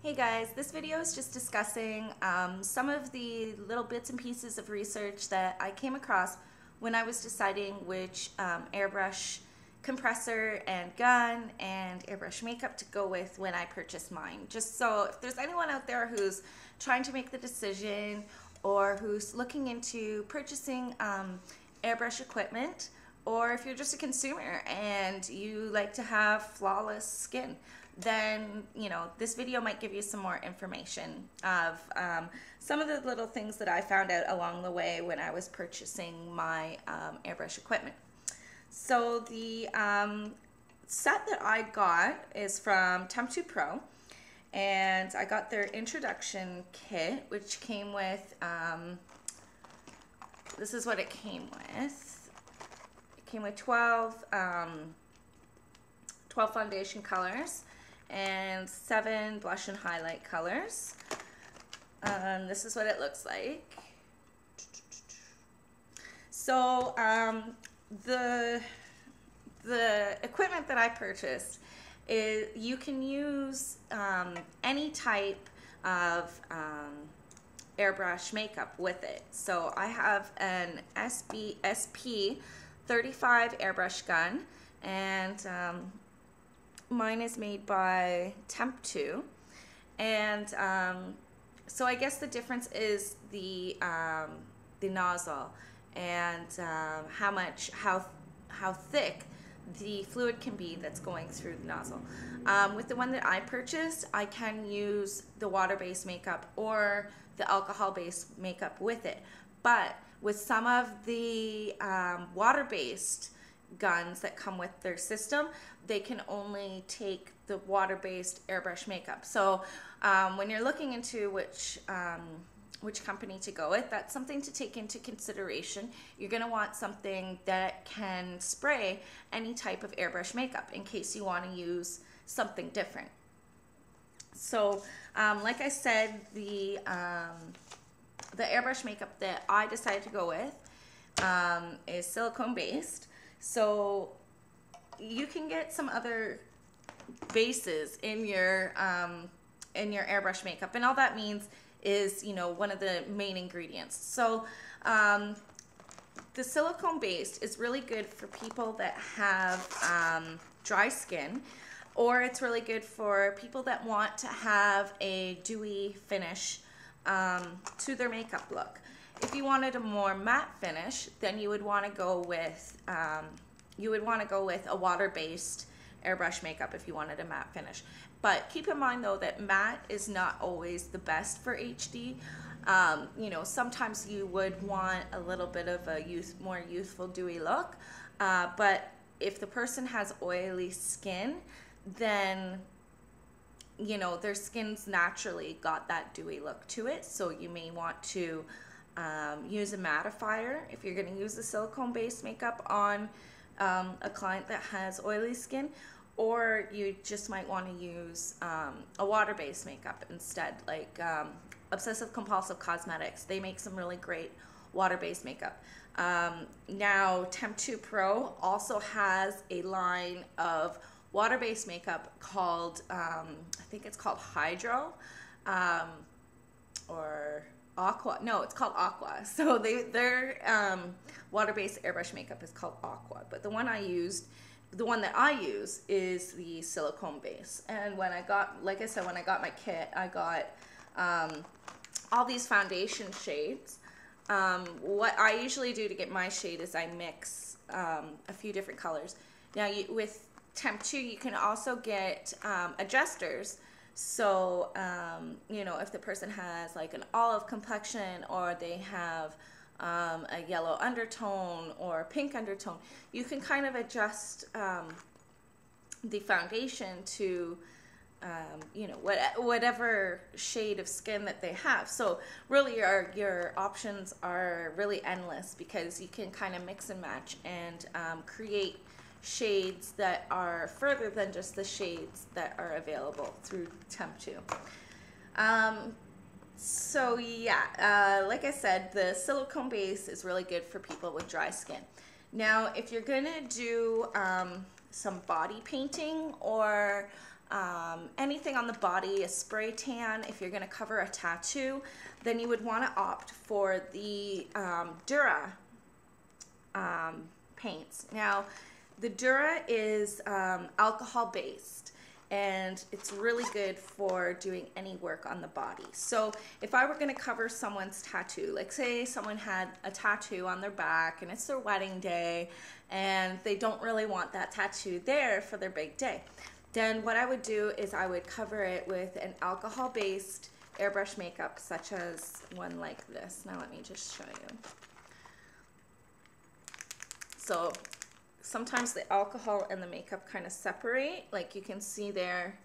Hey guys, this video is just discussing some of the little bits and pieces of research that I came across when I was deciding which airbrush compressor and gun and airbrush makeup to go with when I purchased mine. Just so if there's anyone out there who's trying to make the decision or who's looking into purchasing airbrush equipment, or if you're just a consumer and you like to have flawless skin, then this video might give you some more information of some of the little things that I found out along the way when I was purchasing my airbrush equipment. So the set that I got is from Temptu Pro, and I got their introduction kit, which came with this is what it came with. It came with 12 foundation colors and 7 blush and highlight colors. This is what it looks like. So the equipment that I purchased is you can use any type of airbrush makeup with it. So I have an SP 35 airbrush gun, and mine is made by Temptu, and so I guess the difference is the nozzle and how thick the fluid can be that's going through the nozzle. With the one that I purchased, I can use the water-based makeup or the alcohol-based makeup with it, but with some of the water-based guns that come with their system, they can only take the water-based airbrush makeup. So when you're looking into which company to go with, that's something to take into consideration. You're going to want something that can spray any type of airbrush makeup in case you want to use something different. So like I said, the airbrush makeup that I decided to go with is silicone based. So you can get some other bases in your airbrush makeup, and all that means is one of the main ingredients. So the silicone based is really good for people that have dry skin, or it's really good for people that want to have a dewy finish to their makeup look. If you wanted a more matte finish, then you would want to go with a water-based airbrush makeup if you wanted a matte finish. But keep in mind though that matte is not always the best for HD. Sometimes you would want a little bit of a more youthful, dewy look. But if the person has oily skin, then their skin's naturally got that dewy look to it. So you may want to use a mattifier if you're going to use the silicone-based makeup on a client that has oily skin, or you just might want to use a water-based makeup instead, like Obsessive Compulsive Cosmetics. They make some really great water-based makeup. Now Temptu Pro also has a line of water-based makeup called I think it's called Hydro or Aqua. No, it's called Aqua. So their water-based airbrush makeup is called Aqua, but the one that I use is the silicone base. And when I got, like I said, when I got my kit, I got all these foundation shades. What I usually do to get my shade is I mix a few different colors. Now with Temptu, you can also get adjusters. So, if the person has like an olive complexion, or they have a yellow undertone or a pink undertone, you can kind of adjust the foundation to, whatever shade of skin that they have. So really your options are really endless, because you can kind of mix and match and create shades that are further than just the shades that are available through Temptu. So yeah, like I said, the silicone base is really good for people with dry skin. Now, if you're gonna do some body painting or anything on the body, a spray tan, if you're going to cover a tattoo, then you would want to opt for the Dura paints. Now, the Dura is alcohol based, and it's really good for doing any work on the body. So if I were going to cover someone's tattoo, like say someone had a tattoo on their back and it's their wedding day and they don't really want that tattoo there for their big day, then what I would do is I would cover it with an alcohol based airbrush makeup, such as one like this. Now let me just show you. So sometimes the alcohol and the makeup kind of separate, like you can see there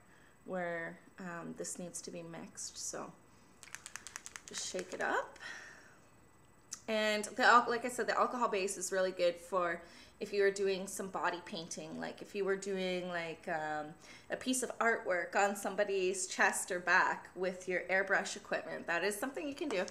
where this needs to be mixed. So just shake it up. And like I said, the alcohol base is really good for if you were doing some body painting, like if you were doing like a piece of artwork on somebody's chest or back with your airbrush equipment. That is something you can do.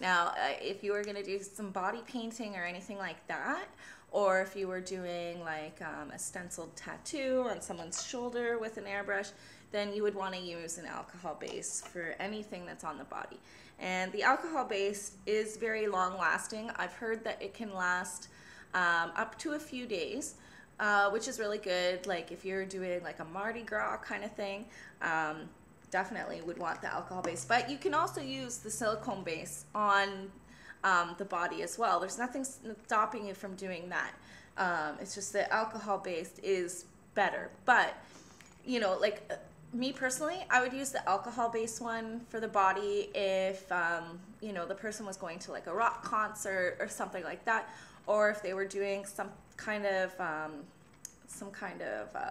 Now, if you were going to do some body painting or anything like that, or if you were doing like a stenciled tattoo on someone's shoulder with an airbrush, then you would want to use an alcohol base for anything that's on the body. And the alcohol base is very long lasting. I've heard that it can last up to a few days, which is really good. Like if you're doing like a Mardi Gras kind of thing, definitely would want the alcohol base. But you can also use the silicone base on the body as well. There's nothing stopping you from doing that. It's just the alcohol based is better. But you know, like me personally, I would use the alcohol based one for the body if you know, the person was going to like a rock concert or something like that, or if they were doing some kind of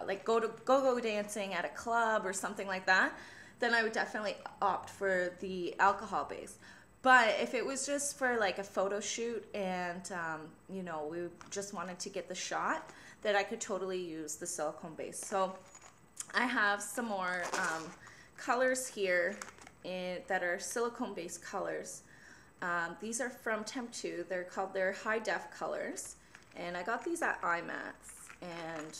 like go-go dancing at a club or something like that, then I would definitely opt for the alcohol base. But if it was just for like a photo shoot and you know, we just wanted to get the shot, then I could totally use the silicone base. So I have some more colors here that are silicone based colors. These are from Temp2. They're called their high def colors, and I got these at IMATS, and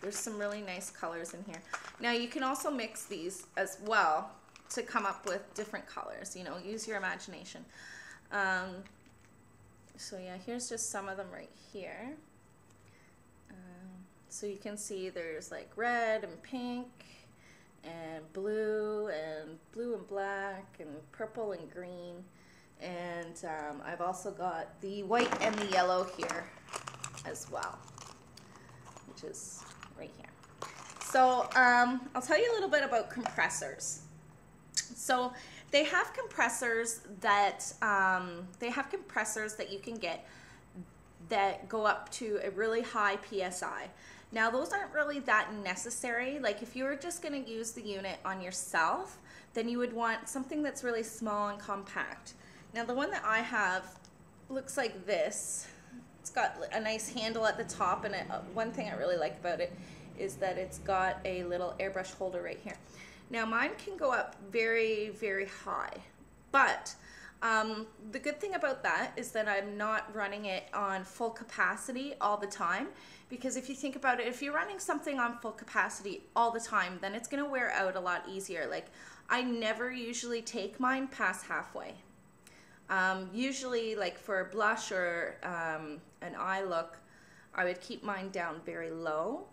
there's some really nice colors in here. Now you can also mix these as well to come up with different colors, you know, use your imagination. So yeah, here's just some of them right here. So you can see there's like red and pink and blue and black and purple and green. And I've also got the white and the yellow here as well, which is right here. So I'll tell you a little bit about compressors. So they have compressors that you can get that go up to a really high PSI. Now those aren't really that necessary. Like if you were just going to use the unit on yourself, then you would want something that's really small and compact. Now the one that I have looks like this. It's got a nice handle at the top, and one thing I really like about it is that it's got a little airbrush holder right here. Now mine can go up very, very high, but the good thing about that is that I'm not running it on full capacity all the time, because if you think about it, if you're running something on full capacity all the time, then it's going to wear out a lot easier. Like I never usually take mine past halfway. Usually like for a blush or an eye look, I would keep mine down very low,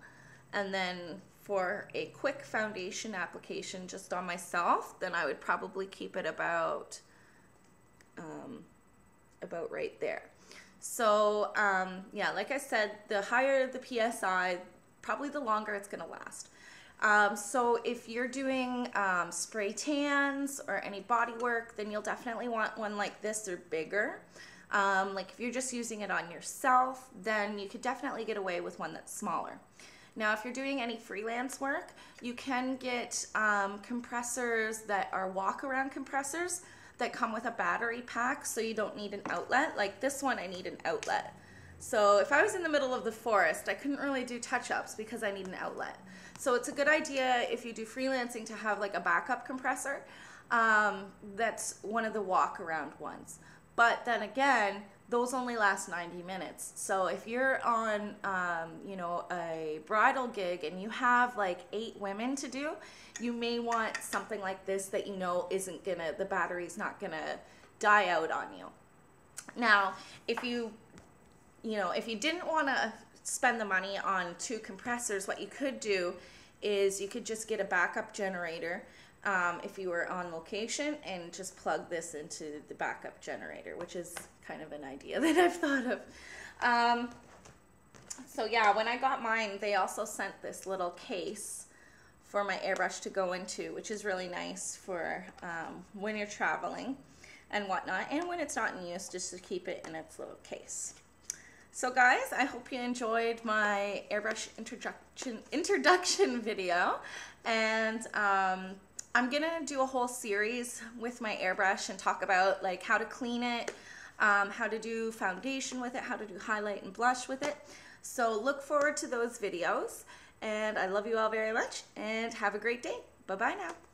and then for a quick foundation application just on myself, then I would probably keep it about right there. So yeah, like I said, the higher the PSI, probably the longer it's going to last. So if you're doing spray tans or any body work, then you'll definitely want one like this or bigger. Like if you're just using it on yourself, then you could definitely get away with one that's smaller. Now, if you're doing any freelance work, you can get compressors that are walk-around compressors that come with a battery pack, so you don't need an outlet. Like this one, I need an outlet. So if I was in the middle of the forest, I couldn't really do touch-ups because I need an outlet. So it's a good idea if you do freelancing to have like a backup compressor. That's one of the walk-around ones. But then again, those only last 90 minutes. So if you're on, you know, a bridal gig and you have like 8 women to do, you may want something like this that you know isn't gonna, the battery's not gonna die out on you. Now, if you know, if you didn't want to spend the money on 2 compressors, what you could do is you could just get a backup generator if you were on location, and just plug this into the backup generator, which is kind of an idea that I've thought of. So yeah, when I got mine, they also sent this little case for my airbrush to go into, which is really nice for when you're traveling and whatnot, and when it's not in use, just to keep it in its little case. So guys, I hope you enjoyed my airbrush introduction video, and I'm gonna do a whole series with my airbrush and talk about like how to clean it, how to do foundation with it, how to do highlight and blush with it. So look forward to those videos, and I love you all very much, and have a great day. Bye bye now.